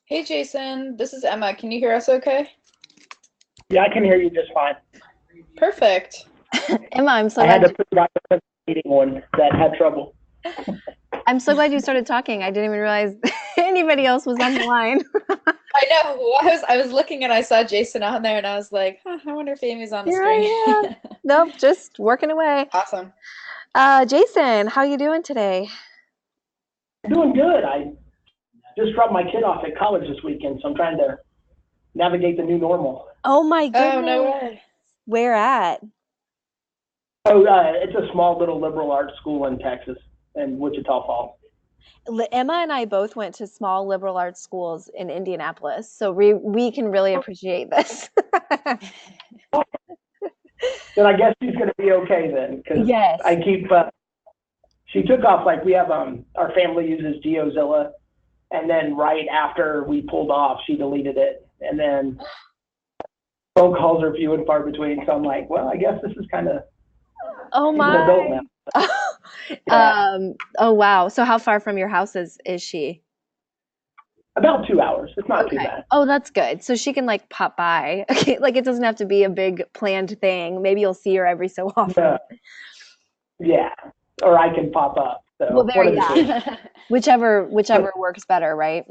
Hey Jason, this is Emma. Can you hear us okay? Yeah, I can hear you just fine. Perfect. Emma, I had to put my meeting one that had trouble. I'm so glad you started talking. I didn't even realize anybody else was on the line. I know. I was looking and I saw Jason on there and I was like, huh, I wonder if Amy's on the Here I screen. am. Nope, just working away. Awesome. Jason, how you doing today? I'm doing good. I just dropped my kid off at college this weekend, so I'm trying to navigate the new normal. Oh my Oh, no goodness. way. Where at? So it's a small little liberal arts school in Texas, in Wichita Falls. Emma and I both went to small liberal arts schools in Indianapolis, so we can really appreciate this. Then I guess she's going to be okay then, because Yes. I keep. She took off like we have. Our family uses GeoZilla, and then right after we pulled off, she deleted it, and then phone calls are few and far between. So I'm like, well, I guess this is kind of. Oh She's an adult my. now. Yeah, Oh wow. So how far from your house is she? about 2 hours. It's not too Okay. bad. Oh, that's good. So she can like pop by. Okay, like it doesn't have to be a big planned thing. Maybe you'll see her every so often. Yeah, yeah. Or I can pop up. Well, So there, one of the yeah. two. Whichever works better, right?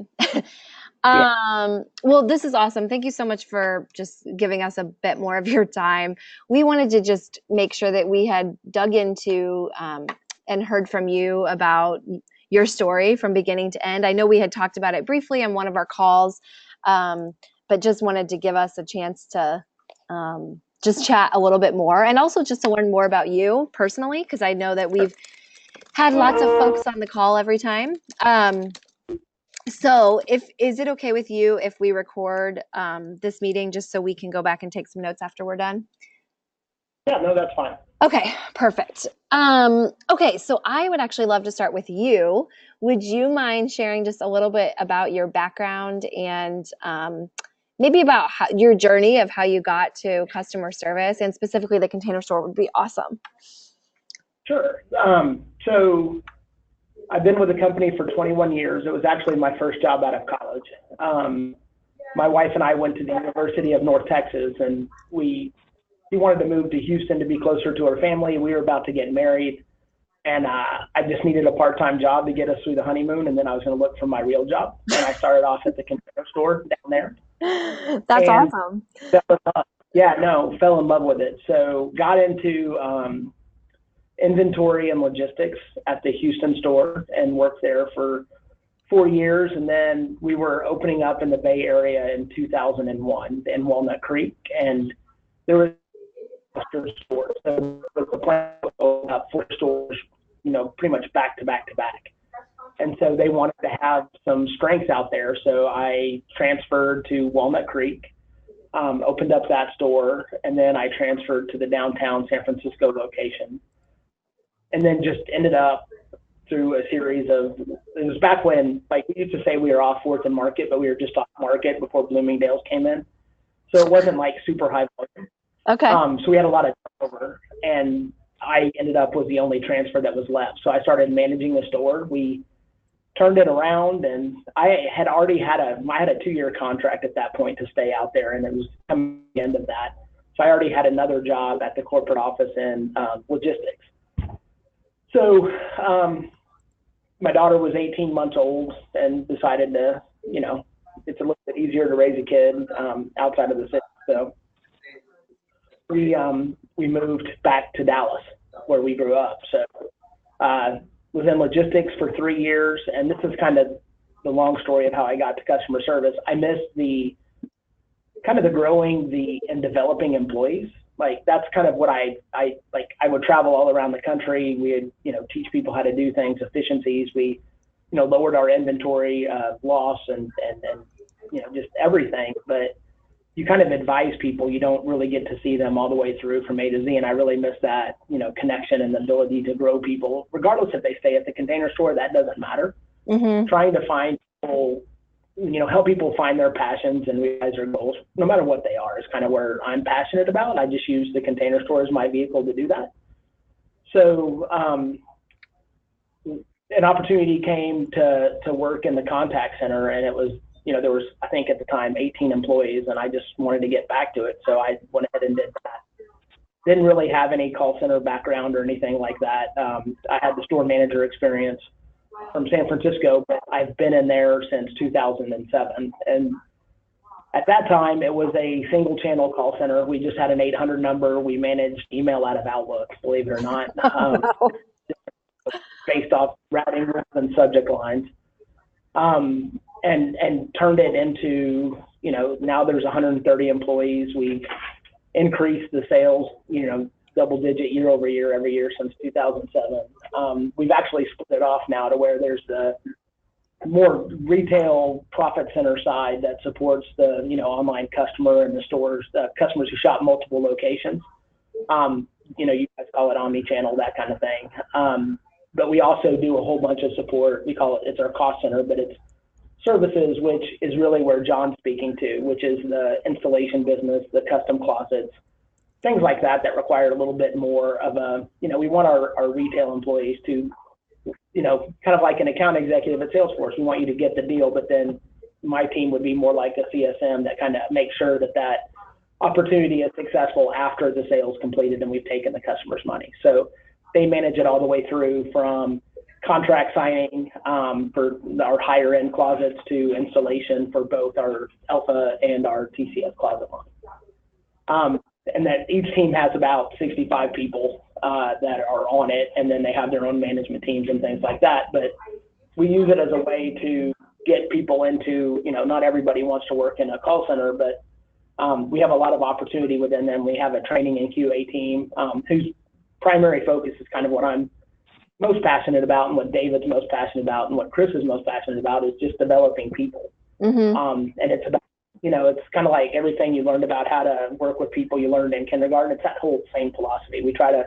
Yeah. Well, this is awesome. Thank you so much for just giving us a bit more of your time. We wanted to just make sure that we had dug into and heard from you about your story from beginning to end. I know we had talked about it briefly on one of our calls, um, but just wanted to give us a chance to just chat a little bit more and also just to learn more about you personally, because I know that we've had lots of folks on the call every time. So, if is it okay with you if we record this meeting just so we can go back and take some notes after we're done? Yeah, no, that's fine. Okay, perfect. Okay, so I would actually love to start with you. Would you mind sharing just a little bit about your background and maybe about your journey of how you got to customer service and specifically the Container Store would be awesome. Sure. So I've been with the company for 21 years. It was actually my first job out of college. My wife and I went to the University of North Texas, and she wanted to move to Houston to be closer to her family. We were about to get married, and I just needed a part-time job to get us through the honeymoon, and then I was going to look for my real job. And I started off at the Container Store down there, That's and awesome. fell in love with it. So got into inventory and logistics at the Houston store and worked there for 4 years. And then we were opening up in the Bay Area in 2001 in Walnut Creek. And there was a store. So the plan was to open up 4 stores, pretty much back to back to back. And so they wanted to have some strengths out there. So I transferred to Walnut Creek, opened up that store, and then I transferred to the downtown San Francisco location. And then just ended up through a series of, it was back when, like, we used to say we were off Fourth and Market, but we were just off Market before Bloomingdale's came in. So it wasn't like super high volume. Okay. So we had a lot of turnover, and I ended up was the only transfer that was left. So I started managing the store. We turned it around, and I had already had a 2-year contract at that point to stay out there, and it was coming to the end of that. So I already had another job at the corporate office in logistics. So my daughter was 18 months old and decided to, it's a little bit easier to raise a kid outside of the city. So we moved back to Dallas where we grew up. So was in logistics for 3 years, and this is kind of the long story of how I got to customer service. I missed the growing and developing employees. Like that's kind of what I like. I would travel all around the country. We would, teach people how to do things, efficiencies. We, lowered our inventory loss and just everything. But you kind of advise people. You don't really get to see them all the way through from A to Z. And I really miss that, connection and the ability to grow people, regardless if they stay at the Container Store. That doesn't matter. Mm-hmm. Trying to find people help people find their passions and realize their goals, no matter what they are, is kind of where I'm passionate about. I just use the Container Store as my vehicle to do that. So an opportunity came to work in the contact center, and it was, there was, I think at the time, 18 employees, and I just wanted to get back to it. So I went ahead and did that. Didn't really have any call center background or anything like that. I had the store manager experience from San Francisco, but I've been in there since 2007. And at that time, it was a single channel call center. We just had an 800 number. We managed email out of Outlook, believe it or not, based off routing rules and subject lines, and turned it into, now there's 130 employees. We've increased the sales, double digit year over year, every year since 2007. We've actually split it off now to where there's the more retail profit center side that supports the, online customer and the stores, the customers who shop multiple locations. You guys call it omni-channel, that kind of thing. But we also do a whole bunch of support. We call it's our cost center, but it's services, which is really where John's speaking to, which is the installation business, the custom closets, things like that require a little bit more of a, we want our retail employees to, kind of like an account executive at Salesforce. We want you to get the deal, but then my team would be more like a CSM that kind of makes sure that opportunity is successful after the sales completed and we've taken the customer's money. So they manage it all the way through from contract signing for our higher end closets to installation for both our Alpha and our TCS closet line. And that each team has about 65 people that are on it, and then they have their own management teams and things like that. But we use it as a way to get people into, not everybody wants to work in a call center, but we have a lot of opportunity within them. We have a training and QA team whose primary focus is kind of what I'm most passionate about, and what David's most passionate about, and what Chris is most passionate about, is just developing people. Mm-hmm. And it's about, it's kind of like everything you learned about how to work with people you learned in kindergarten. It's that whole same philosophy. We try to,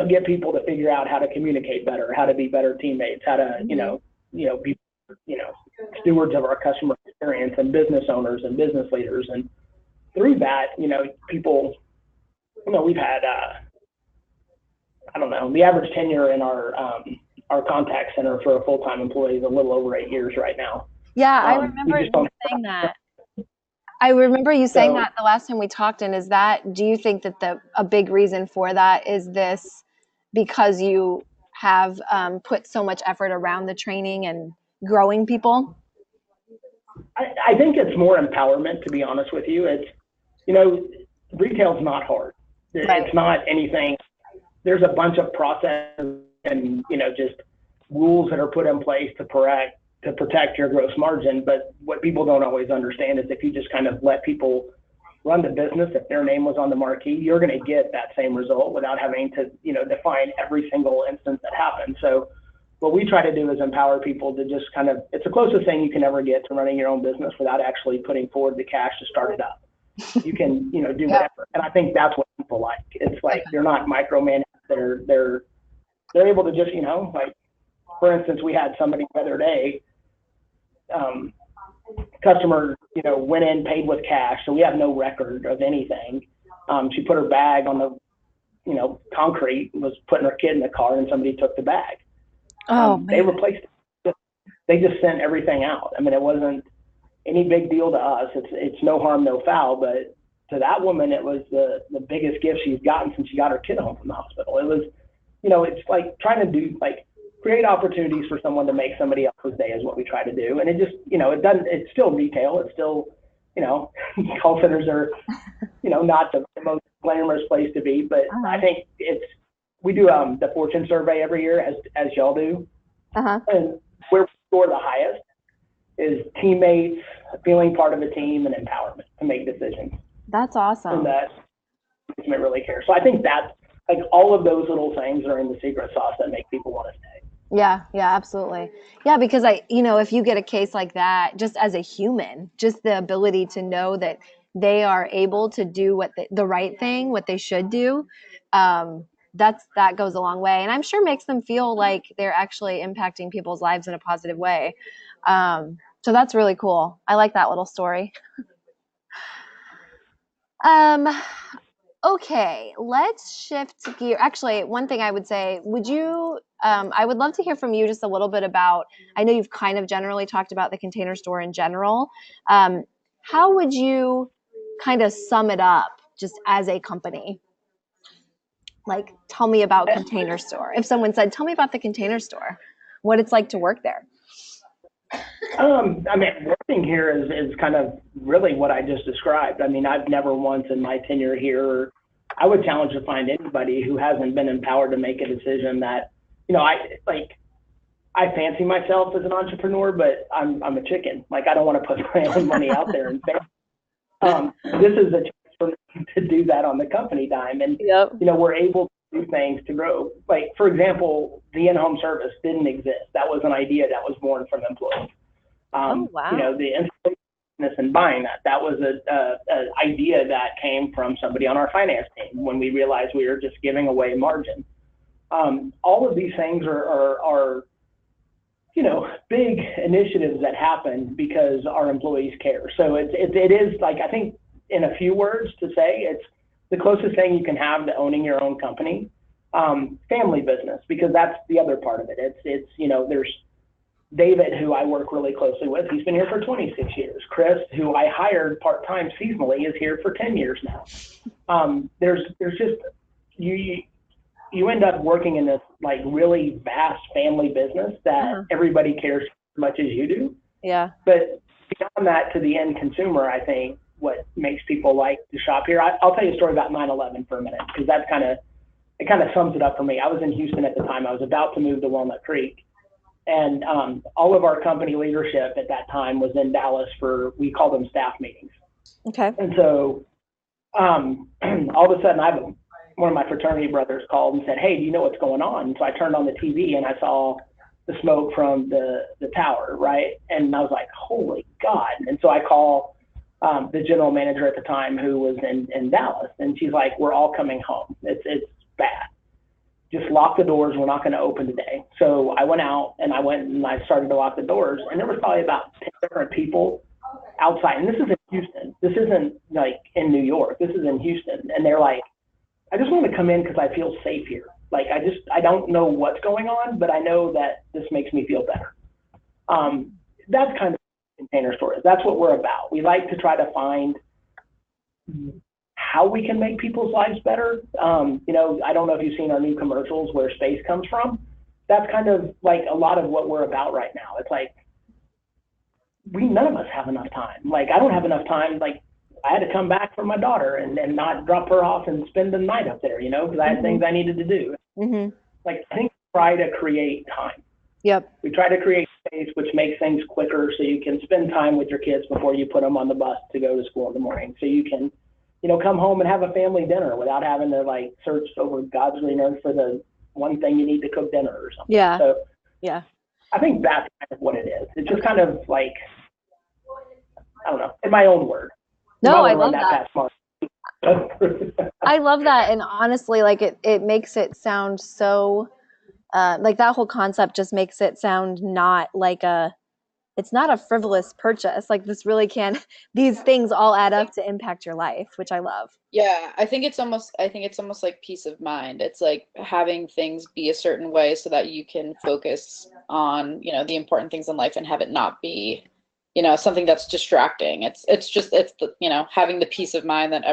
get people to figure out how to communicate better, how to be better teammates, how to, be, stewards of our customer experience, and business owners and business leaders. And through that, people, we've had, the average tenure in our contact center for a full-time employee is a little over 8 years right now. Yeah, I remember you saying that. I remember you saying that the last time we talked. And do you think that a big reason for that is this, because you have put so much effort around the training and growing people? I think it's more empowerment, to be honest with you. It's, retail's not hard. Right. It's not anything. There's a bunch of processes and, just rules that are put in place to protect your gross margin. But what people don't always understand is if you just kind of let people run the business, if their name was on the marquee, you're going to get that same result without having to, define every single instance that happens. So what we try to do is empower people to just kind of, it's the closest thing you can ever get to running your own business without actually putting forward the cash to start it up. You can, do whatever. And I think that's what people like. It's like, they're not micromanaged. They're able to just, like, for instance, we had somebody the other day, customer, went in, paid with cash. So we have no record of anything. She put her bag on the, concrete, was putting her kid in the car, and somebody took the bag. They replaced it. They just sent everything out. I mean, it wasn't any big deal to us. It's no harm, no foul, but to that woman, it was the biggest gift she's gotten since she got her kid home from the hospital. It was, it's like trying to create opportunities for someone to make somebody else's day is what we try to do. And it just, it's still retail. It's still, call centers are, not the most glamorous place to be, but I think we do the Fortune survey every year, as y'all do. And where we score the highest is teammates, feeling part of a team, and empowerment to make decisions. That's awesome. And that management really cares. So I think that, like, all of those little things are in the secret sauce that make people want to stay. Yeah, absolutely. Yeah, because if you get a case like that, just as a human, just the ability to know that they are able to do the right thing, what they should do, that goes a long way. And I'm sure makes them feel like they're actually impacting people's lives in a positive way. So that's really cool. I like that little story. Okay, let's shift gear. Actually, one thing I would say, I would love to hear from you just a little bit about, I know you've kind of generally talked about the Container Store in general. How would you kind of sum it up just as a company? Like, tell me about Container Store. If someone said, tell me about the Container Store, what it's like to work there. I mean, working here is kind of really what I just described. I mean, I've never once in my tenure here, I would challenge to find anybody who hasn't been empowered to make a decision that, I fancy myself as an entrepreneur, but I'm a chicken. Like, I don't want to put my own money out there and fail. This is a chance for me to do that on the company dime. And, Yep. we're able to do things to grow. Like, for example, the in-home service didn't exist. That was an idea that was born from employees. Oh, wow. The installation business and buying that was an idea that came from somebody on our finance team when we realized we were just giving away margin. All of these things are big initiatives that happen because our employees care. So it is like, I think in a few words to say, it's the closest thing you can have to owning your own company, family business, because that's the other part of it. It's there's David, who I work really closely with. He's been here for 26 years. Chris, who I hired part-time seasonally, is here for 10 years now. There's just, you end up working in this like really vast family business that everybody cares as much as you do. Yeah. But beyond that, to the end consumer, I think what makes people like to shop here, I'll tell you a story about 9/11 for a minute, because it kind of sums it up for me. I was in Houston at the time. I was about to move to Walnut Creek. And all of our company leadership at that time was in Dallas for, we call them staff meetings. Okay. And so all of a sudden, one of my fraternity brothers called and said, "Hey, do you know what's going on?" And so I turned on the TV and I saw the smoke from the tower, right? And I was like, holy God. And so I call the general manager at the time, who was in Dallas, and she's like, "We're all coming home. It's bad. Just lock the doors. We're not going to open today." So I went out and I started to lock the doors, and there was probably about 10 different people outside. And this is in Houston. This isn't like in New York. This is in Houston. And they're like, "I just want to come in because I feel safe here. Like, I don't know what's going on, but I know that this makes me feel better." That's kind of Container Store. That's what we're about. We like to try to find how we can make people's lives better. I don't know if you've seen our new commercials, Where Space Comes From. That's kind of like a lot of what we're about right now. It's like, none of us have enough time. Like, I don't have enough time. Like, I had to come back from my daughter and not drop her off and spend the night up there, because I had things I needed to do. Like, I think we try to create time. Yep. We try to create space, which makes things quicker, so you can spend time with your kids before you put them on the bus to go to school in the morning. So you can, come home and have a family dinner without having to like search over God's green earth for the one thing you need to cook dinner or something. Yeah. So yeah, I think that's kind of what it is. It's just kind of like, I don't know, in my own word. No, I love that. that. I love that. And honestly, like it makes it sound so, like that whole concept just makes it sound not like it's not a frivolous purchase. Like this really these things all add up to impact your life, which I love. Yeah, I think it's almost like peace of mind. It's like having things be a certain way so that you can focus on, the important things in life and have it not be, something that's distracting. It's the, having the peace of mind that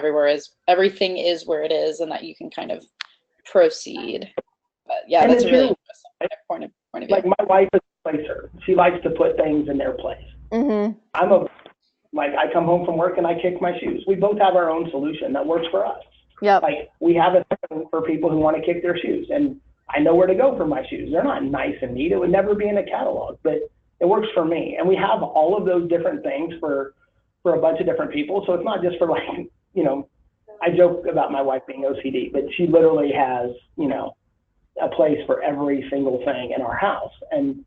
everything is where it is and that you can kind of proceed. But yeah, And that's a it's really true. interesting point of view. Like, my wife is a placer. She likes to put things in their place. Mm-hmm. I come home from work and I kick my shoes. We both have our own solution that works for us. Yep. Like, we have a thing for people who want to kick their shoes, and I know where to go for my shoes. They're not nice and neat. It would never be in a catalog, but it works for me. And we have all of those different things for a bunch of different people. So it's not just for like, I joke about my wife being OCD, but she literally has, a place for every single thing in our house. And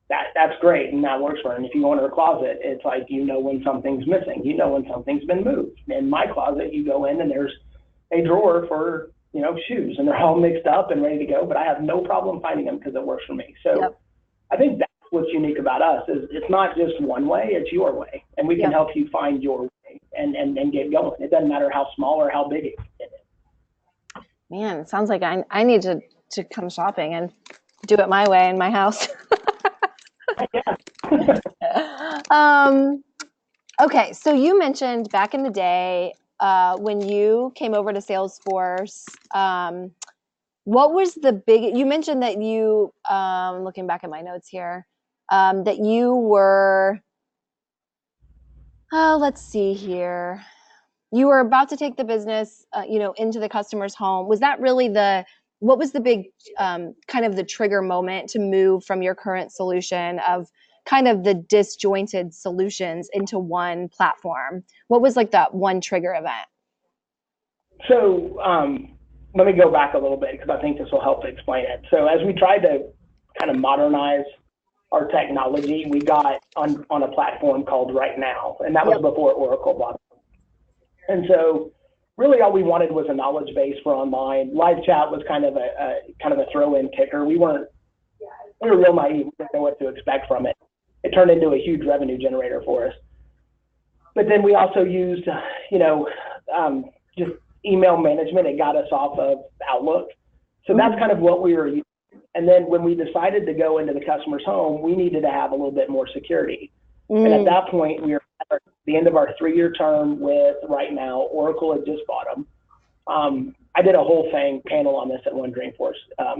that's great, and that works for her. And if you go in her closet, it's like, when something's missing, when something's been moved. In my closet, you go in and there's a drawer for, shoes, and they're all mixed up and ready to go, but I have no problem finding them because it works for me. So yep. I think that's what's unique about us is it's not just one way, it's your way. And we can help you find your way and get going. It doesn't matter how small or how big it is. Man, it sounds like I need to come shopping and do it my way in my house. Okay, so you mentioned back in the day when you came over to Salesforce, what was the big, you mentioned that you, looking back at my notes here, that you were, let's see here, you were about to take the business, into the customer's home. Was that really what was the big kind of the trigger moment to move from your current solution of kind of the disjointed solutions into one platform? What was like that one trigger event? So let me go back a little bit because I think this will help to explain it. So as we tried to kind of modernize our technology, we got on a platform called RightNow, and that was before Oracle bought it. And so really all we wanted was a knowledge base for online. Live chat was kind of a throw-in kicker. We were real naive. We didn't know what to expect from it. It turned into a huge revenue generator for us. But then we also used, just email management. It got us off of Outlook. So that's kind of what we were using. And then when we decided to go into the customer's home, we needed to have a little bit more security. And at that point, we were at the end of our 3-year term with RightNow. Oracle had just bought them. I did a whole panel on this at One Dreamforce.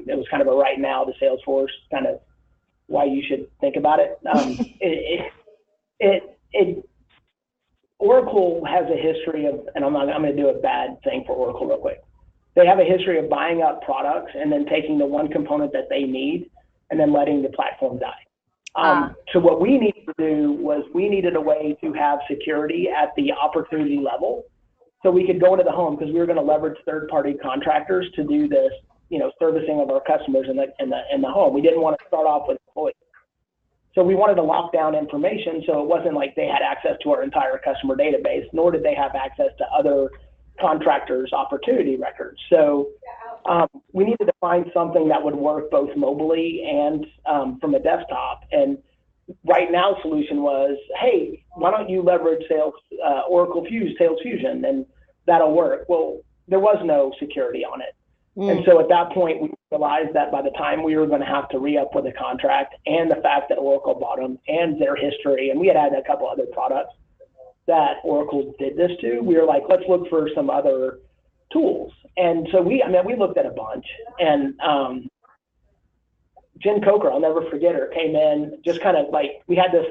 It was kind of a RightNow to Salesforce, kind of why you should think about it. Oracle has a history of, and I'm going to do a bad thing for Oracle real quick. They have a history of buying up products and then taking the one component that they need and then letting the platform die. So what we needed to do was we needed a way to have security at the opportunity level so we could go into the home, because we were going to leverage third-party contractors to do this, servicing of our customers in the home. We didn't want to start off with employees. So we wanted to lock down information so it wasn't like they had access to our entire customer database, nor did they have access to other contractors' opportunity records. So we needed to find something that would work both mobily and from a desktop. And RightNow's solution was, hey, why don't you leverage Oracle Sales Fusion, and that'll work. Well, there was no security on it. And so at that point, we realized that by the time we were going to have to re-up with a contract, and the fact that Oracle bought them and their history, and we had a couple other products that Oracle did this to, we were like, let's look for some other tools. And so we looked at a bunch, and Jen Coker, I'll never forget her, came in just kind of like, we had this,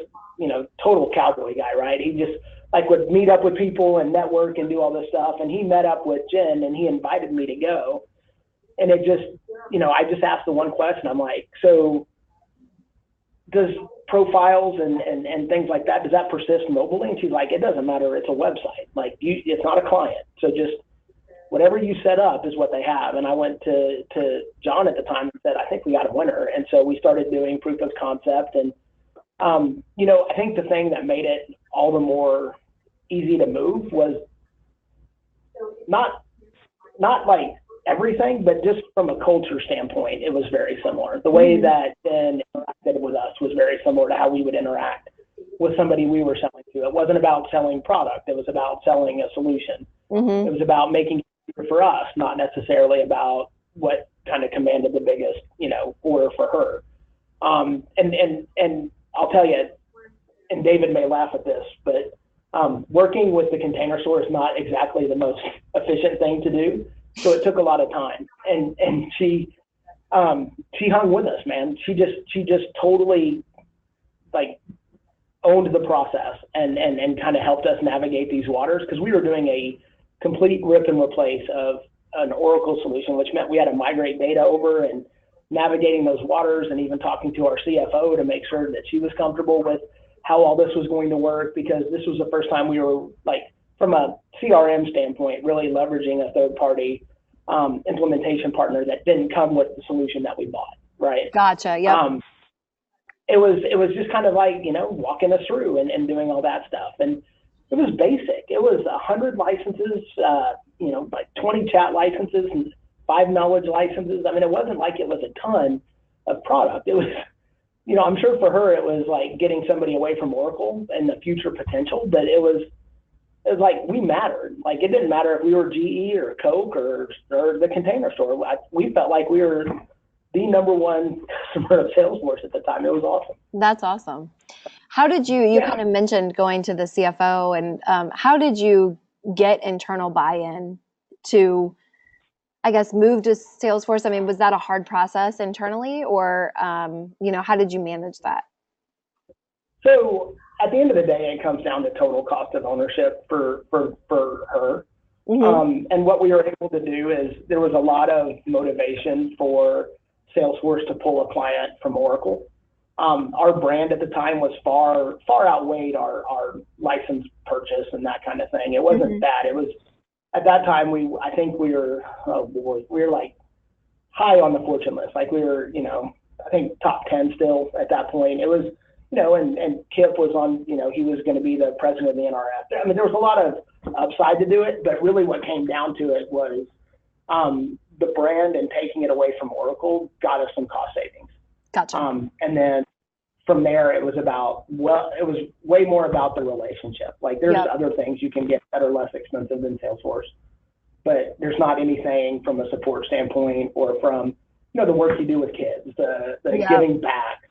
total cowboy guy, right? He just would meet up with people and network and do all this stuff. And he met up with Jen and he invited me to go. And it just, I just asked the one question. I'm like, so does profiles and things like that, does that persist mobilely? And she's like, it doesn't matter. It's a website. It's not a client. So just whatever you set up is what they have. And I went to John at the time and said, I think we got a winner. And so we started doing proof of concept. And, I think the thing that made it all the more easy to move was not like everything, but just from a culture standpoint, it was very similar. The way that Ben interacted with us was very similar to how we would interact with somebody we were selling to. It wasn't about selling product. It was about selling a solution. It was about making it for us, not necessarily about what kind of commanded the biggest, order for her. And I'll tell you, and David may laugh at this, but working with the Container Store is not exactly the most efficient thing to do. So it took a lot of time, and she hung with us, man. She just totally owned the process and kind of helped us navigate these waters, because we were doing a complete rip and replace of an Oracle solution, which meant we had to migrate data over and navigating those waters, and even talking to our CFO to make sure that she was comfortable with how all this was going to work, because this was the first time we were from a CRM standpoint, really leveraging a third-party implementation partner that didn't come with the solution that we bought, right? Gotcha. Yeah. It was just kind of walking us through and doing all that stuff, and it was basic. It was 100 licenses, 20 chat licenses and 5 knowledge licenses. I mean, it wasn't like it was a ton of product. It was I'm sure for her it was like getting somebody away from Oracle and the future potential, but it was like we mattered. Like it didn't matter if we were GE or Coke or the Container Store. We felt like we were the number one customer of Salesforce at the time. It was awesome. That's awesome. How did you kind of mentioned going to the CFO, and how did you get internal buy-in to, I guess, move to Salesforce? I mean, was that a hard process internally, or, how did you manage that? So at the end of the day, it comes down to total cost of ownership for her. And what we were able to do is there was a lot of motivation for Salesforce to pull a client from Oracle. Our brand at the time was far outweighed our license purchase and that kind of thing. It wasn't that. It was at that time I think we were like high on the Fortune list. Like we were, I think top 10 still at that point. It was, and Kip was on, he was going to be the president of the NRF. I mean, there was a lot of upside to do it, but really what came down to it was the brand and taking it away from Oracle got us some cost savings. Gotcha. And then from there, it was way more about the relationship. Like there's other things you can get that are less expensive than Salesforce, but there's not anything from a support standpoint or from, the work you do with kids, the giving back,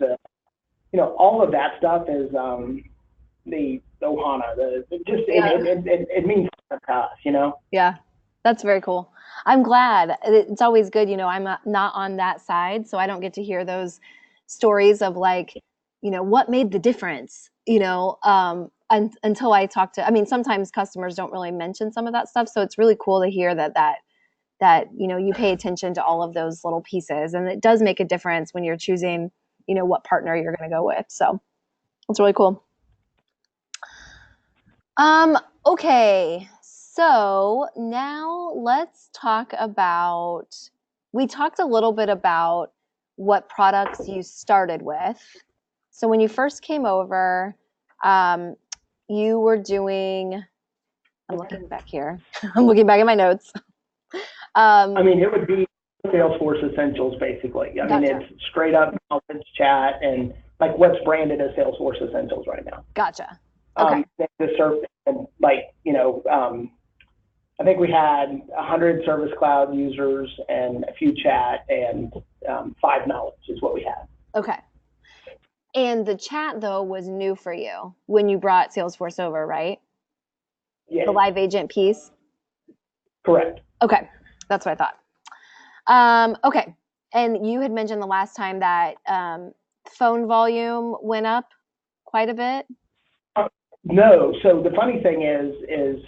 all of that stuff is the Ohana. It means to us, Yeah, that's very cool. I'm glad. It's always good, I'm not on that side, so I don't get to hear those stories of like, what made the difference, until I talk to. I mean, sometimes customers don't really mention some of that stuff, so it's really cool to hear that you pay attention to all of those little pieces, and it does make a difference when you're choosing, what partner you're going to go with. So it's really cool. Okay. So now let's talk about, we talked a little bit about what products you started with. So when you first came over, you were doing, I'm looking back here. I'm looking back at my notes. It would be Salesforce Essentials, basically. I mean, it's straight up knowledge chat and like what's branded as Salesforce Essentials right now. Gotcha. Okay. I think we had 100 Service Cloud users and a few chat and 5 knowledge is what we had. Okay. And the chat, though, was new for you when you brought Salesforce over, right? Yeah. The live agent piece? Correct. Okay. That's what I thought. Okay. And you had mentioned the last time that phone volume went up quite a bit? No. So the funny thing is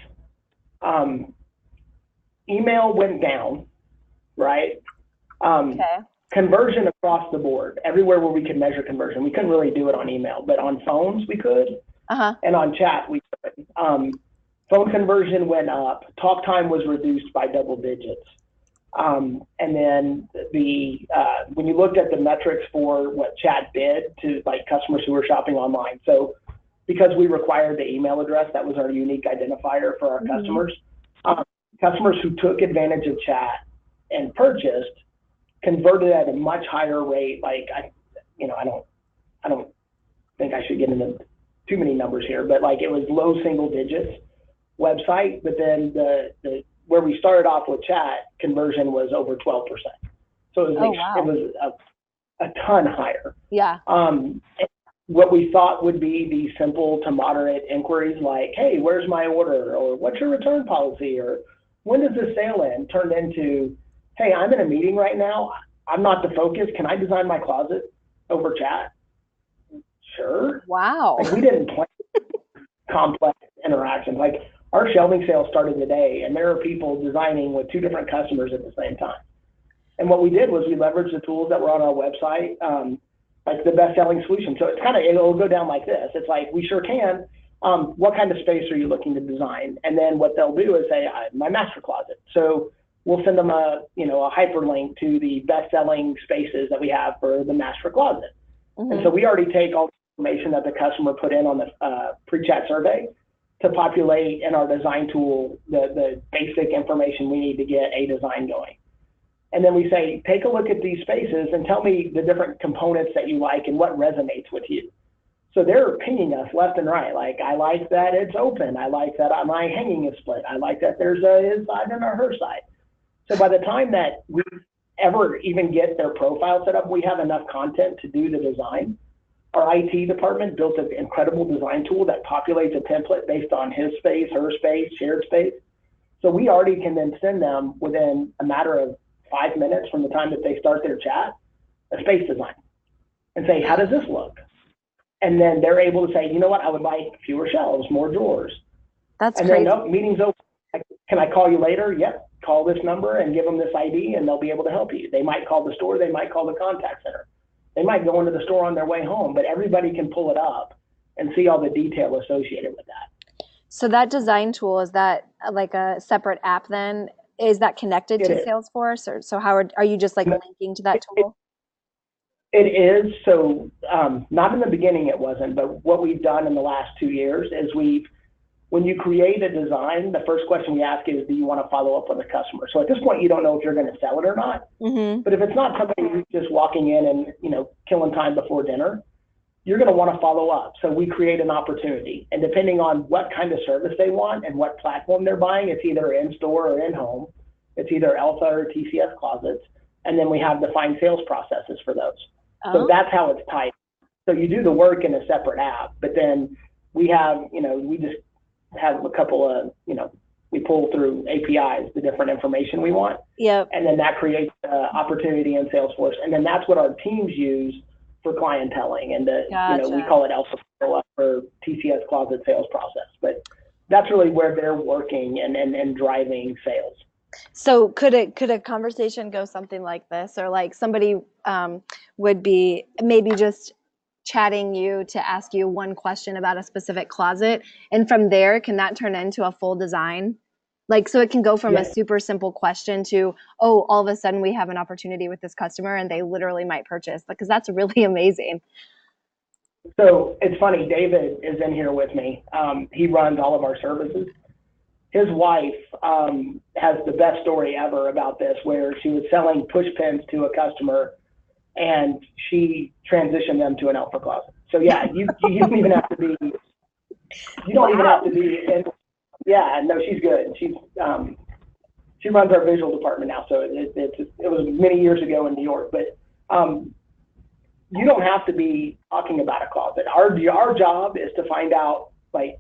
email went down, right? Okay. Conversion across the board, everywhere where we could measure conversion. We couldn't really do it on email, but on phones we could, and on chat we could. Phone conversion went up. Talk time was reduced by double digits. And then when you looked at the metrics for what chat did to like customers who were shopping online, so because we required the email address, that was our unique identifier for our customers. Customers who took advantage of chat and purchased converted at a much higher rate. Like I don't think I should get into too many numbers here, but like it was low single digits website, but then the where we started off with chat conversion was over 12%. So it was a ton higher. Yeah. What we thought would be the simple to moderate inquiries like, hey, where's my order? Or what's your return policy? Or when does this sale end? Turned into, hey, I'm in a meeting right now. I'm not the focus. Can I design my closet over chat? Sure. Wow. Like we didn't plan complex interactions. Like our shelving sale started today, and there are people designing with 2 different customers at the same time. And what we did was we leveraged the tools that were on our website, like the best-selling solution. So it'll go down like this. It's like, we sure can. What kind of space are you looking to design? And then what they'll do is say, my master closet. So we'll send them a hyperlink to the best-selling spaces that we have for the master closet. And so we already take all the information that the customer put in on the pre-chat survey to populate in our design tool the basic information we need to get a design going. And then we say, take a look at these spaces and tell me the different components that you like and what resonates with you. So they're pinging us left and right. Like, I like that it's open. I like that my hanging is split. I like that there's his side and a her side. So by the time that we ever even get their profile set up, we have enough content to do the design. Our IT department built an incredible design tool that populates a template based on his space, her space, shared space. So we already can then send them within a matter of 5 minutes from the time that they start their chat, a space design, and say, how does this look? And then they're able to say, you know what, I would like fewer shelves, more drawers. That's and crazy. then, nope, meeting's over. Can I call you later? Yep, call this number and give them this ID and they'll be able to help you. They might call the store, they might call the contact center. They might go into the store on their way home, but everybody can pull it up and see all the detail associated with that. So that design tool, is that like a separate app then? Is that connected to Salesforce? Or so how are you just like linking to that tool? It is. So not in the beginning it wasn't, but what we've done in the last 2 years is when you create a design, the first question we ask is, do you want to follow up with the customer? So at this point, you don't know if you're going to sell it or not. Mm-hmm. But if it's not somebody who's just walking in and, killing time before dinner, you're going to want to follow up. So we create an opportunity. And depending on what kind of service they want and what platform they're buying, it's either in-store or in-home. It's either Elfa or TCS closets. And then we have defined sales processes for those. So that's how it's tied. So you do the work in a separate app, but then we have, we just have a couple of, we pull through APIs, the different information we want. Yep. And then that creates opportunity in Salesforce. And then that's what our teams use for clienteling. And Gotcha. we call it Elfa for TCS closet sales process. But that's really where they're working and driving sales. So could a conversation go something like this, or like somebody would be maybe just chatting you to ask you one question about a specific closet, and from there can that turn into a full design? Like, so it can go from a super simple question to, oh, all of a sudden we have an opportunity with this customer and they literally might purchase, because that's really amazing. So it's funny, David is in here with me. He runs all of our services. His wife has the best story ever about this, where she was selling push pins to a customer and she transitioned them to an Elfa closet. So yeah, you don't even have to be, yeah, no, she's good. She runs our visual department now. So it was many years ago in New York, but you don't have to be talking about a closet. Our job is to find out, like,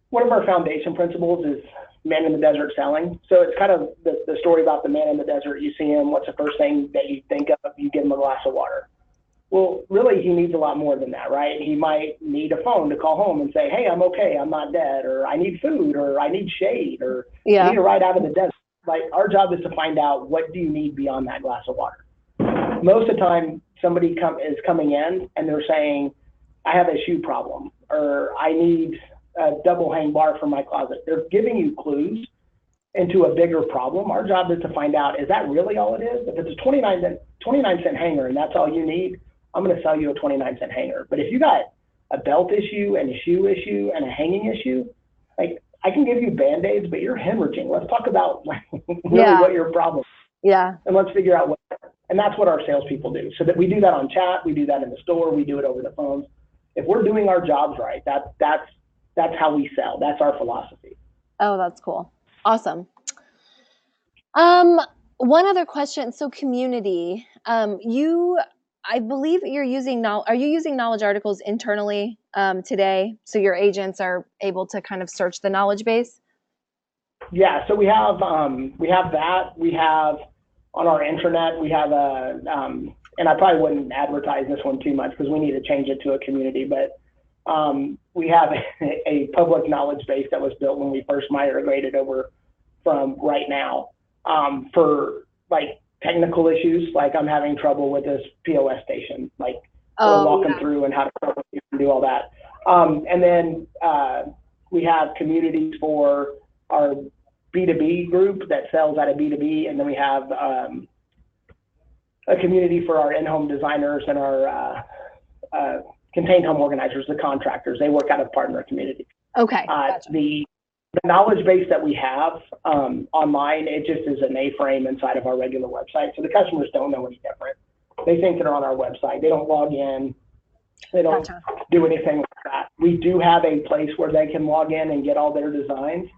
one of our foundation principles is man in the desert selling. So it's kind of the story about the man in the desert. You see him, what's the first thing that you think of? You give him a glass of water. Well, really, he needs a lot more than that, right? He might need a phone to call home and say, hey, I'm okay, I'm not dead, or I need food, or I need shade, or I need a ride out of the desert. Like, our job is to find out, what do you need beyond that glass of water? Most of the time, somebody is coming in and they're saying, I have a shoe problem, or I need a double hang bar for my closet. They're giving you clues into a bigger problem. Our job is to find out, is that really all it is? If it's a 29-cent hanger and that's all you need, I'm going to sell you a 29-cent hanger. But if you got a belt issue and a shoe issue and a hanging issue, like, I can give you Band-Aids, but you're hemorrhaging. Let's talk about what your problem is. Yeah. And let's figure out what, and that's what our salespeople do. So that we do that on chat, we do that in the store, we do it over the phones. If we're doing our jobs right, that's how we sell. That's our philosophy. Oh, that's cool. Awesome. One other question. So community, I believe are you using knowledge articles internally today, so your agents are able to kind of search the knowledge base? Yeah, so we have that. We have on our intranet, we have and I probably wouldn't advertise this one too much because we need to change it to a community, but we have a public knowledge base that was built when we first migrated over from Right Now for, like, technical issues, like I'm having trouble with this POS station, like walking through and how to do all that. And then we have communities for our B2B group that sells out of B2B, and then we have a community for our in-home designers and our contained home organizers, the contractors. They work out of partner community. Okay. Gotcha. The the knowledge base that we have online, it just is an A-frame inside of our regular website. So the customers don't know any different. They think they're on our website. They don't log in. They don't Gotcha. do anything like that. We do have a place where they can log in and get all their designs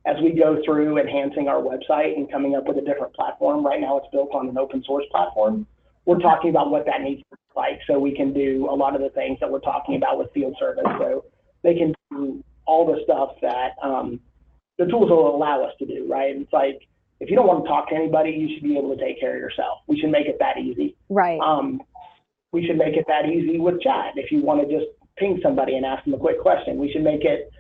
as we go through enhancing our website and coming up with a different platform. Right now it's built on an open source platform. We're talking about what that needs to look like so we can do a lot of the things that we're talking about with field service. So they can do all the stuff that the tools will allow us to do, right? It's like, if you don't want to talk to anybody, you should be able to take care of yourself. We should make it that easy. Right. We should make it that easy with chat. If you want to just ping somebody and ask them a quick question, we should make it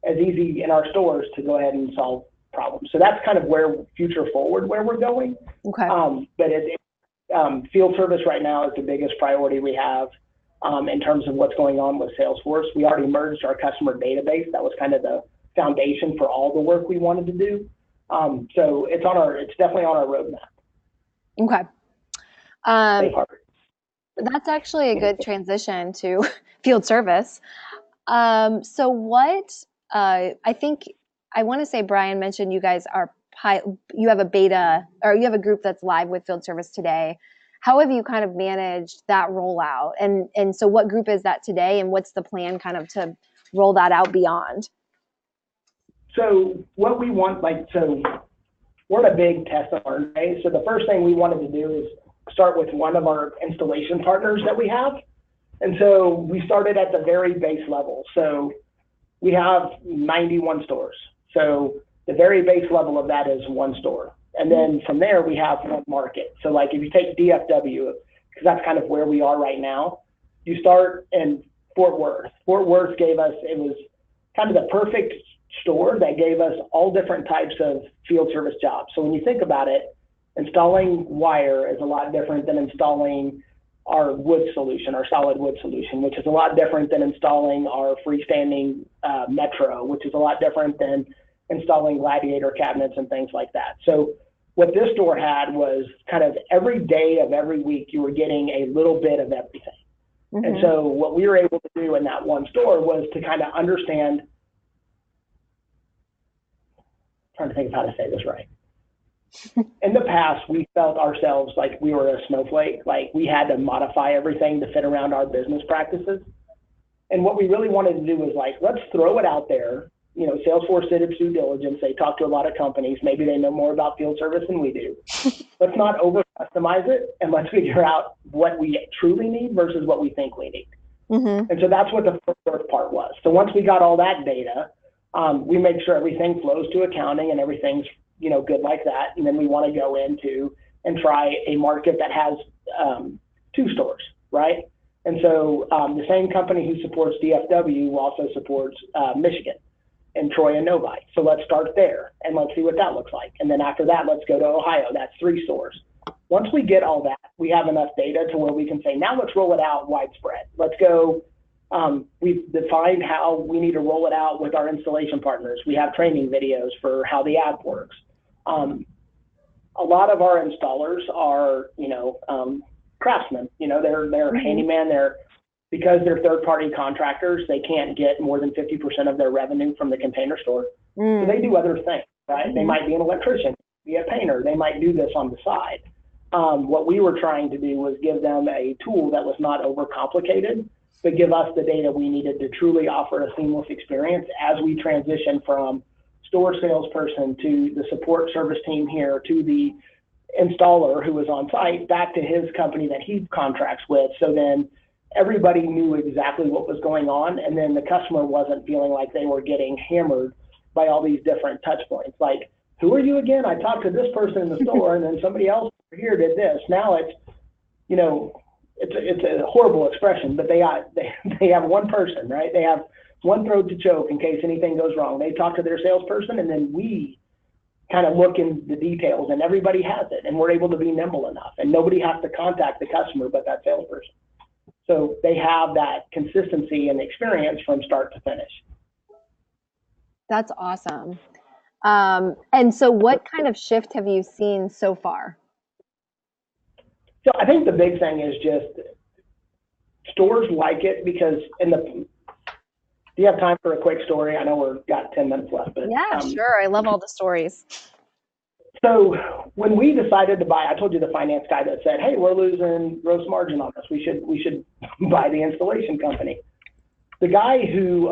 as easy in our stores to go ahead and solve problems. So that's kind of where future forward, where we're going. Okay. But field service right now is the biggest priority we have in terms of what's going on with Salesforce. We already merged our customer database. That was kind of the foundation for all the work we wanted to do. So it's definitely on our roadmap. Okay. Safe harbor. That's actually a good transition to field service. So what, I think, I want to say Brian mentioned you guys are, you have a beta, or you have a group that's live with field service today. How have you kind of managed that rollout? And so what group is that today, and what's the plan kind of to roll that out beyond? So what we want, so we're in a big test and learn phase. So the first thing we wanted to do is start with one of our installation partners that we have. And so we started at the very base level. So we have 91 stores. So the very base level of that is one store. And then from there, we have one market. So like if you take DFW, because that's kind of where we are right now, you start in Fort Worth. Fort Worth gave us, it was kind of the perfect store that gave us all different types of field service jobs. So when you think about it, installing wire is a lot different than installing our wood solution, our solid wood solution, which is a lot different than installing our freestanding Metro, which is a lot different than installing Gladiator cabinets and things like that. So what this store had was kind of every day of every week, you were getting a little bit of everything. Mm-hmm. And so what we were able to do in that one store was to kind of understand, trying to think of how to say this right. In the past, we felt ourselves like we were a snowflake, like we had to modify everything to fit around our business practices. And what we really wanted to do was like, let's throw it out there. You know, Salesforce did its due diligence. They talked to a lot of companies. Maybe they know more about field service than we do. Let's not over customize it, and let's figure out what we truly need versus what we think we need. Mm-hmm. And so that's what the first part was. So once we got all that data, we make sure everything flows to accounting and everything's, you know, good like that. And then we want to go into and try a market that has 2 stores, right? And so the same company who supports DFW also supports Michigan and Troy and Novi. So let's start there and let's see what that looks like. And then after that, let's go to Ohio. That's 3 stores. Once we get all that, we have enough data to where we can say, now let's roll it out widespread. Let's go. We've defined how we need to roll it out with our installation partners. We have training videos for how the app works. A lot of our installers are, you know, craftsmen. You know, they're mm-hmm. handyman. Because they're third-party contractors, they can't get more than 50% of their revenue from the Container Store. So they do other things, right? Mm-hmm. They might be an electrician, be a painter. They might do this on the side. What we were trying to do was give them a tool that was not overcomplicated, but give us the data we needed to truly offer a seamless experience as we transition from store salesperson to the support service team here to the installer who was on site back to his company that he contracts with. So then everybody knew exactly what was going on, and then the customer wasn't feeling like they were getting hammered by all these different touch points. Like, who are you again? I talked to this person in the store, and then somebody else here did this. Now it's, you know, it's a horrible expression, but they have one person, right? They have one throat to choke in case anything goes wrong. They talk to their salesperson, and then we kind of look in the details, and everybody has it, and we're able to be nimble enough, and nobody has to contact the customer but that salesperson. So they have that consistency and experience from start to finish. That's awesome. And so what kind of shift have you seen so far? So I think the big thing is just stores like it because Do you have time for a quick story? I know we've got 10 minutes left, but Yeah, sure. I love all the stories. so when we decided to buy, I told you the finance guy that said, "Hey, we're losing gross margin on this. We should buy the installation company." The guy who,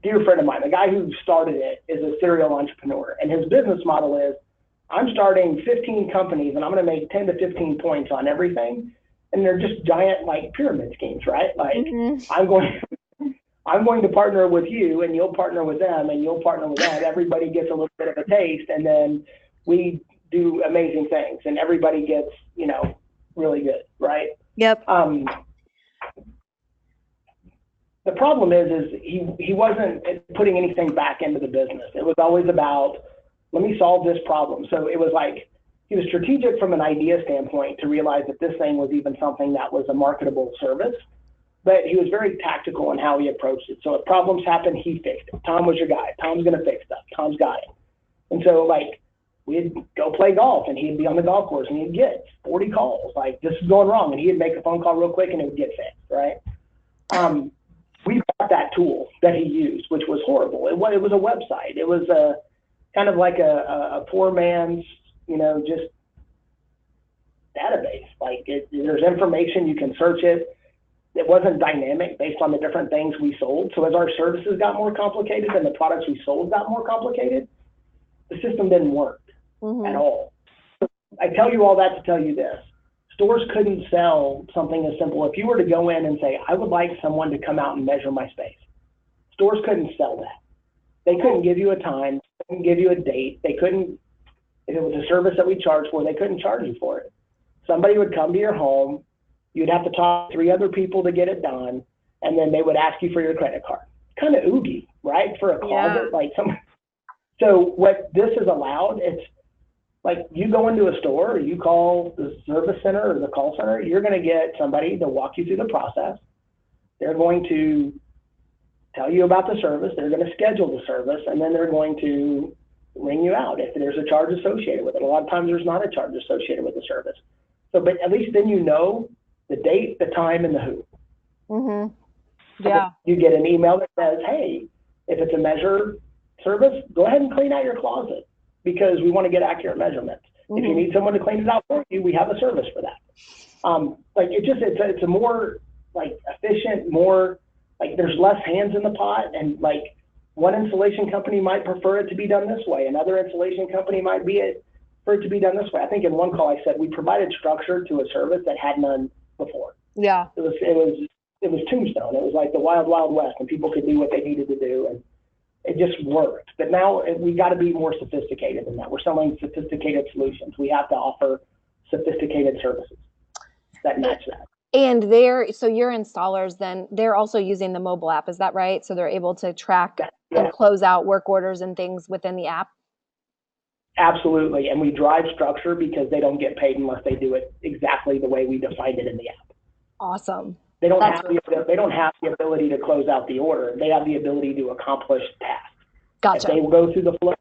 dear friend of mine, the guy who started it is a serial entrepreneur, and his business model is, I'm starting 15 companies and I'm going to make 10 to 15 points on everything, and they're just giant like pyramid schemes, right? Like I'm going to partner with you, and you'll partner with them, and you'll partner with them. Everybody gets a little bit of a taste, and then we do amazing things, and everybody gets, really good, right? Yep. The problem is he wasn't putting anything back into the business. It was always about, let me solve this problem. So it was like he was strategic from an idea standpoint to realize that this thing was even something that was a marketable service. But he was very tactical in how he approached it. So if problems happened, he fixed it. Tom was your guy. Tom's going to fix stuff. Tom's got it. And so, like, we'd go play golf, and he'd be on the golf course, and he'd get 40 calls. Like, this is going wrong. And he'd make a phone call real quick, and it would get fixed, right? We got that tool that he used, which was horrible. It was a website. It was a kind of like a poor man's, just database. Like, there's information. You can search it. It wasn't dynamic based on the different things we sold. So as our services got more complicated and the products we sold got more complicated, the system didn't work at all. I tell you all that to tell you this. Stores couldn't sell something as simple. If you were to go in and say, I would like someone to come out and measure my space, stores couldn't sell that. They couldn't give you a time, they couldn't give you a date. They couldn't, if it was a service that we charged for, they couldn't charge you for it. Somebody would come to your home. You'd have to talk to 3 other people to get it done, and then they would ask you for your credit card. Kind of oogie, right? For a closet, like some. So what this has allowed, it's like you go into a store, or you call the service center or the call center, you're going to get somebody to walk you through the process. They're going to tell you about the service. They're going to schedule the service, and then they're going to ring you out if there's a charge associated with it. A lot of times there's not a charge associated with the service. So, but at least then you know the date, the time, and the who. Yeah. You get an email that says, hey, if it's a measure service, go ahead and clean out your closet because we want to get accurate measurements. If you need someone to clean it out for you, we have a service for that. It's a more like efficient, more like there's less hands in the pot, and like one installation company might prefer it to be done this way. Another installation company might be for it to be done this way. I think in one call I said we provided structure to a service that had none before. Yeah. It was Tombstone. It was like the wild, wild west, and people could do what they needed to do, and it just worked. But now we got to be more sophisticated than that. We're selling sophisticated solutions. We have to offer sophisticated services that match that. And so your installers, then they're also using the mobile app. Is that right? So they're able to track and close out work orders and things within the app? Absolutely. And we drive structure because they don't get paid unless they do it exactly the way we defined it in the app. Awesome. They don't have the ability to close out the order. They have the ability to accomplish tasks. Gotcha. If they go through the flow,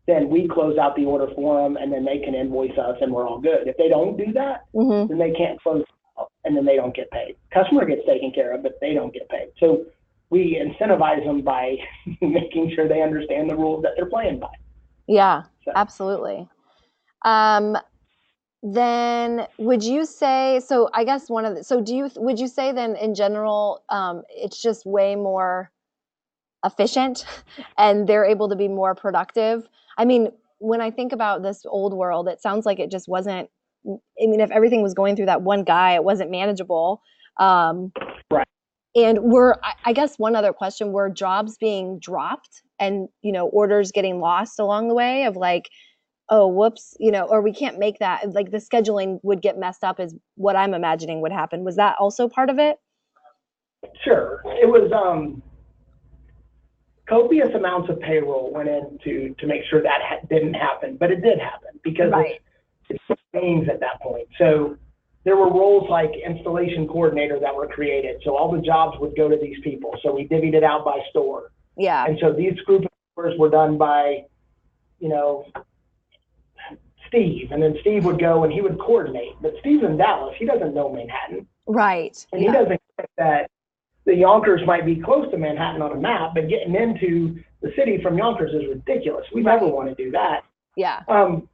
then we close out the order for them, and then they can invoice us, and we're all good. If they don't do that, then they can't close out, and then they don't get paid. Customer gets taken care of, but they don't get paid. So we incentivize them by making sure they understand the rules that they're playing by. Yeah, absolutely. Then would you say, so I guess would you say then in general, it's just way more efficient and they're able to be more productive? I mean, when I think about this old world, it sounds like it just wasn't, I mean, if everything was going through that one guy, it wasn't manageable. Right. And I guess one other question, were jobs being dropped and, orders getting lost along the way of like, oh, whoops, or we can't make that, like the scheduling would get messed up is what I'm imagining would happen. Was that also part of it? Sure. It was copious amounts of payroll went in to make sure that didn't happen, but it did happen because it's names at that point. So there were roles like installation coordinator that were created. So all the jobs would go to these people. So we divvied it out by store. Yeah. And so these group of stores were done by, Steve, and then Steve would go and he would coordinate. But Steve's in Dallas. He doesn't know Manhattan. Right. And he doesn't get that the Yonkers might be close to Manhattan on a map, but getting into the city from Yonkers is ridiculous. We never want to do that. Yeah.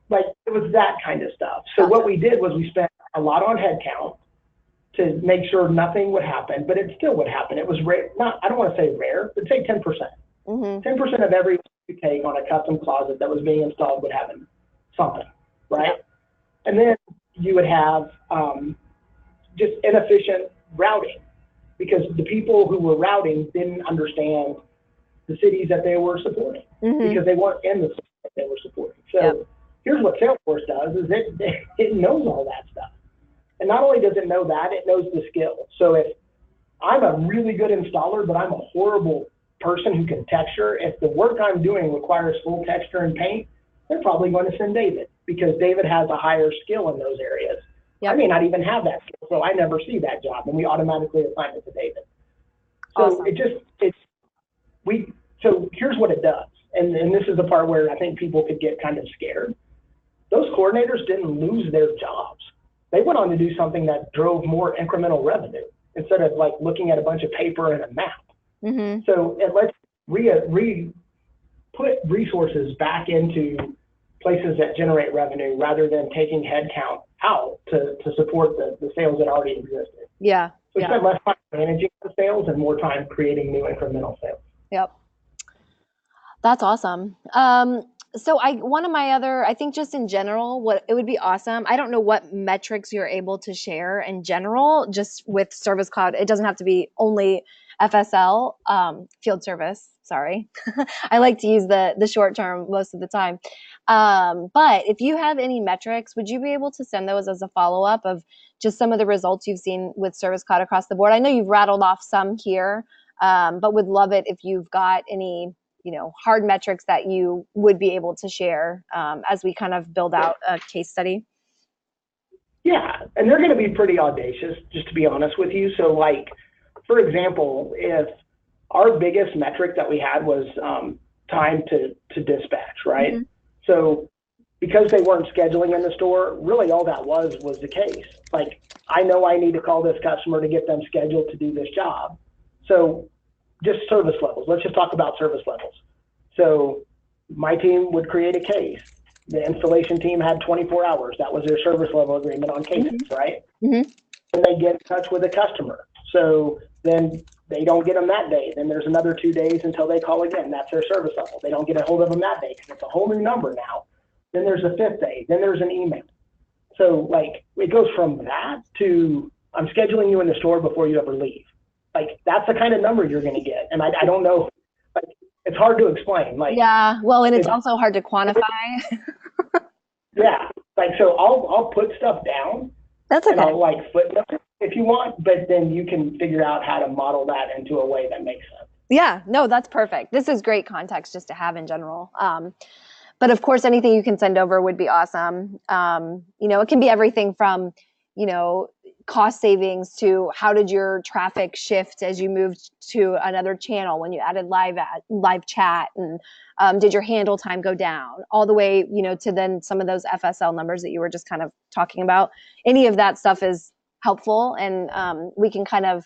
Like it was that kind of stuff. So what we did was we spent a lot on headcount to make sure nothing would happen, but it still would happen. It was rare, I don't want to say rare, but say 10%. 10% of every you take on a custom closet that was being installed would have something, right? Yeah. And then you would have just inefficient routing, because the people who were routing didn't understand the cities that they were supporting because they weren't in the cities that they were supporting. So here's what Salesforce does is it knows all that stuff. And not only does it know that, it knows the skill. So if I'm a really good installer, but I'm a horrible person who can texture, if the work I'm doing requires full texture and paint, they're probably going to send David because David has a higher skill in those areas. I may not even have that skill, so I never see that job, and we automatically assign it to David. So so here's what it does, and this is the part where I think people could get kind of scared. Those coordinators didn't lose their jobs. They went on to do something that drove more incremental revenue instead of like looking at a bunch of paper and a map. So it lets put resources back into places that generate revenue rather than taking headcount out to support the sales that already existed. Yeah. So we spend less time managing the sales and more time creating new incremental sales. Yep. That's awesome. So one of my other, I think just in general, what it would be awesome. I don't know what metrics you're able to share in general, just with Service Cloud. It doesn't have to be only FSL, field service. Sorry. I like to use the short term most of the time. But if you have any metrics, would you be able to send those as a follow-up of just some of the results you've seen with Service Cloud across the board? I know you've rattled off some here, but would love it if you've got any, hard metrics that you would be able to share as we kind of build out a case study. Yeah, and they're going to be pretty audacious, just to be honest with you. So like, for example, if our biggest metric that we had was time to dispatch, right? So because they weren't scheduling in the store, really all that was the case. Like, I know I need to call this customer to get them scheduled to do this job. So just service levels. Let's just talk about service levels. So my team would create a case. The installation team had 24 hours. That was their service level agreement on cases, right? And they get in touch with the customer. So then they don't get them that day. Then there's another 2 days until they call again. That's their service level. They don't get a hold of them that day because it's a whole new number now. Then there's a 5th day. Then there's an email. So like it goes from that to I'm scheduling you in the store before you ever leave. Like that's the kind of number you're going to get. And I don't know, like it's hard to explain. Like yeah, well, and it's also hard to quantify. Yeah, like so I'll put stuff down. That's okay. And I'll like footnote it if you want, but then you can figure out how to model that into a way that makes sense. Yeah, no, that's perfect. This is great context just to have in general. But of course, anything you can send over would be awesome. It can be everything from, cost savings to how did your traffic shift as you moved to another channel when you added live chat, and did your handle time go down, all the way, to then some of those FSL numbers that you were just kind of talking about. Any of that stuff is helpful, and we can kind of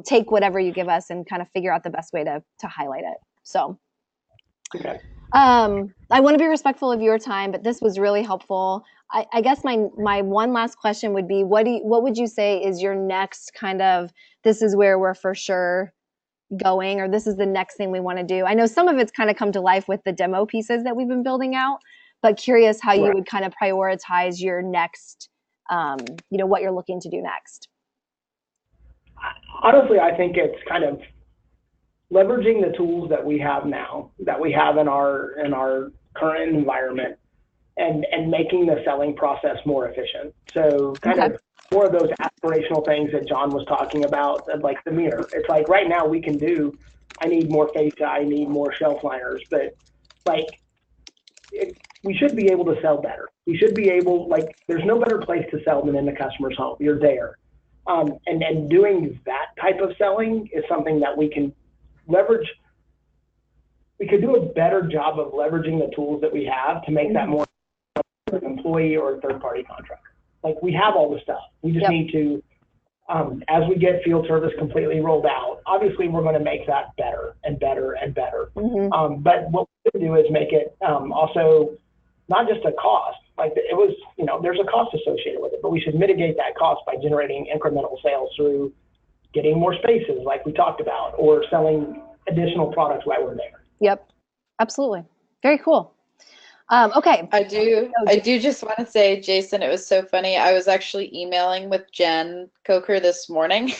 take whatever you give us and kind of figure out the best way to highlight it. So okay. I want to be respectful of your time, but this was really helpful. I guess my one last question would be, what would you say is your next kind of, this is where we're for sure going, or this is the next thing we want to do? I know some of it's kind of come to life with the demo pieces that we've been building out, but curious how you would kind of prioritize your next, what you're looking to do next. Honestly, I think it's kind of leveraging the tools that we have now, that we have in our current environment, and making the selling process more efficient. So kind of more of those aspirational things that John was talking about, like the mirror. It's like right now we can do, I need more fascia, I need more shelf liners, but like we should be able to sell better. We should be able, like there's no better place to sell than in the customer's home. You're there. And then doing that type of selling is something that we can leverage. We could do a better job of leveraging the tools that we have to make that more an employee or a third-party contractor. Like we have all the stuff. We just need to as we get field service completely rolled out, obviously we're going to make that better and better and better. But what we could do is make it also not just a cost. Like it was, there's a cost associated with it, but we should mitigate that cost by generating incremental sales through getting more spaces like we talked about, or selling additional products while we're there. Yep, absolutely. Very cool. Okay. I do just want to say, Jason, it was so funny. I was actually emailing with Jen Coker this morning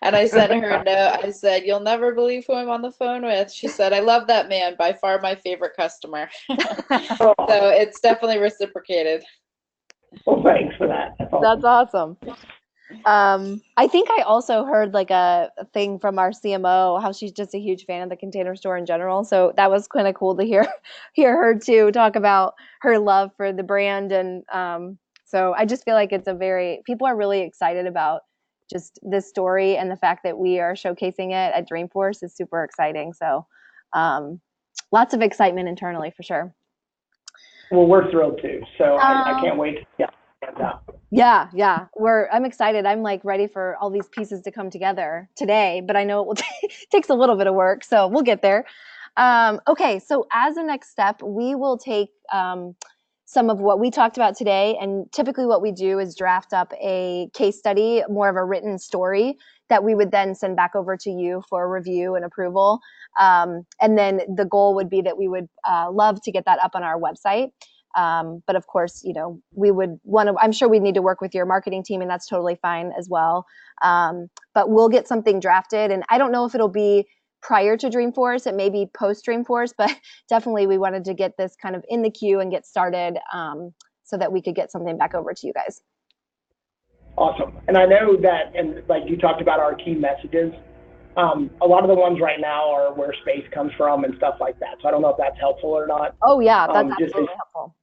and I sent her a note. I said, "You'll never believe who I'm on the phone with." She said, "I love that man, by far my favorite customer." So it's definitely reciprocated. Well, thanks for that. That's awesome. I think I also heard like a thing from our CMO, how she's just a huge fan of the Container Store in general. So that was kind of cool to hear her too talk about her love for the brand. And so I just feel like people are really excited about just this story, and the fact that we are showcasing it at Dreamforce is super exciting. So lots of excitement internally for sure. Well, we're thrilled too. So I can't wait. Yeah. I'm excited. I'm like ready for all these pieces to come together today, but I know it will takes a little bit of work, so we'll get there. Okay, so as a next step, we will take some of what we talked about today, and typically what we do is draft up a case study, more of a written story that we would then send back over to you for review and approval. And then the goal would be that we would love to get that up on our website. But of course, we would I'm sure we'd need to work with your marketing team, and that's totally fine as well. But we'll get something drafted, and I don't know if it'll be prior to Dreamforce. It may be post Dreamforce, but definitely we wanted to get this kind of in the queue and get started so that we could get something back over to you guys. Awesome. And I know that, and like you talked about our key messages, a lot of the ones right now are where space comes from and stuff like that. So I don't know if that's helpful or not. Oh yeah, that's absolutely helpful.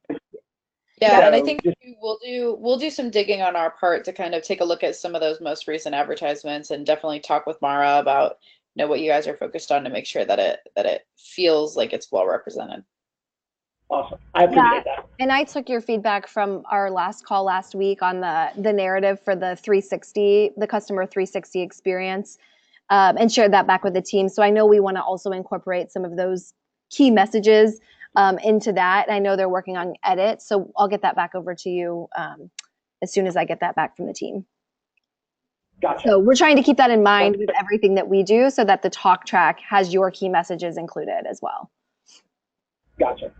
Yeah, and I think we'll do some digging on our part to kind of take a look at some of those most recent advertisements, and definitely talk with Mara about what you guys are focused on to make sure that it feels like it's well represented. Awesome. I appreciate that. And I took your feedback from our last call last week on the narrative for the customer 360 experience, and shared that back with the team. So I know we want to also incorporate some of those key messages into that. And I know they're working on edits, so I'll get that back over to you as soon as I get that back from the team. Gotcha. So we're trying to keep that in mind with everything that we do, so that the talk track has your key messages included as well. Gotcha.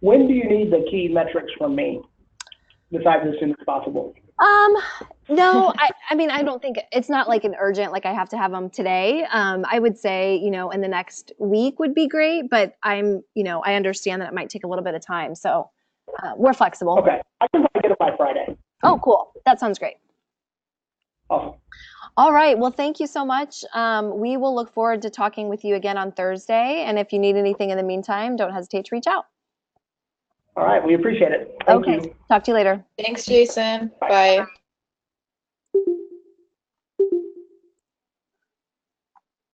When do you need the key metrics from me, besides as soon as possible? No, I mean, I don't think it's not like an urgent, like I have to have them today. I would say, in the next week would be great, but I understand that it might take a little bit of time. So we're flexible. Okay. I can probably get it by Friday. Oh, cool. That sounds great. Awesome. All right. Well, thank you so much. We will look forward to talking with you again on Thursday. And if you need anything in the meantime, don't hesitate to reach out. All right. We appreciate it. Thank you. Talk to you later. Thanks, Jason. Bye.